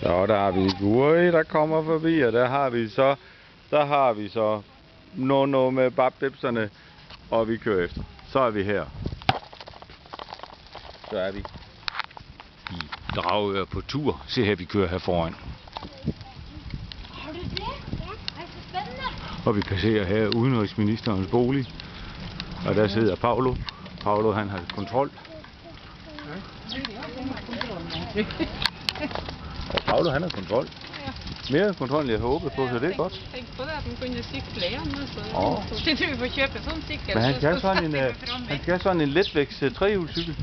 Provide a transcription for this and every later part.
Så der har vi Guri, der kommer forbi, og der har vi så Nono med babdipserne, og vi kører efter. Så er vi her. Så er vi i Dragør på tur. Se her, vi kører her foran. Har du det? Ja, det er så spændende. Og vi passerer her udenrigsministerens bolig, og der sidder Paolo. Paolo, han har kontrol. Og Paolo, han har kontrol. Mere kontrol, end jeg håbede på, så det er godt. Tænk på det, at den kunne cykle igjen. Ja. Så til vi får kjøpe sånn sykkel. Men han skal have sådan en letvægts trehjulscykel.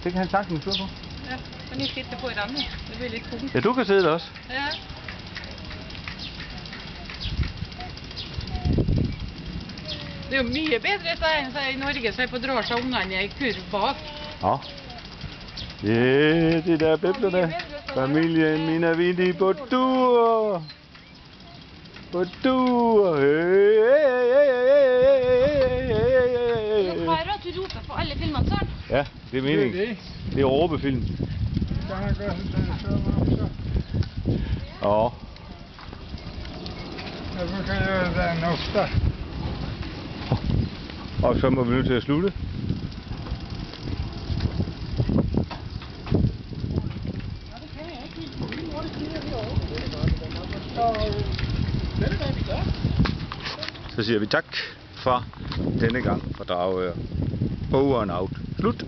Det kan han sagtens stå på. Ja, kan I sitte på rammen. Det blir litt tungt. Ja, du kan sidde der også. Ja. Det er jo mye bedre enn i Norge, så jeg får dra seg ungene i kurv bak. Ja. Ja, det der bæblerne. Familien Minavidi på tur. På tur. Nå klarer at du roper på alle filmene, Søren. Ja, det er meningen. Det er råbefilm. Ja. Jeg brukar göra den ofta. Og så må vi nødt til at slutte. Så siger vi tak for denne gang fra Dragør. Over and out. Slut.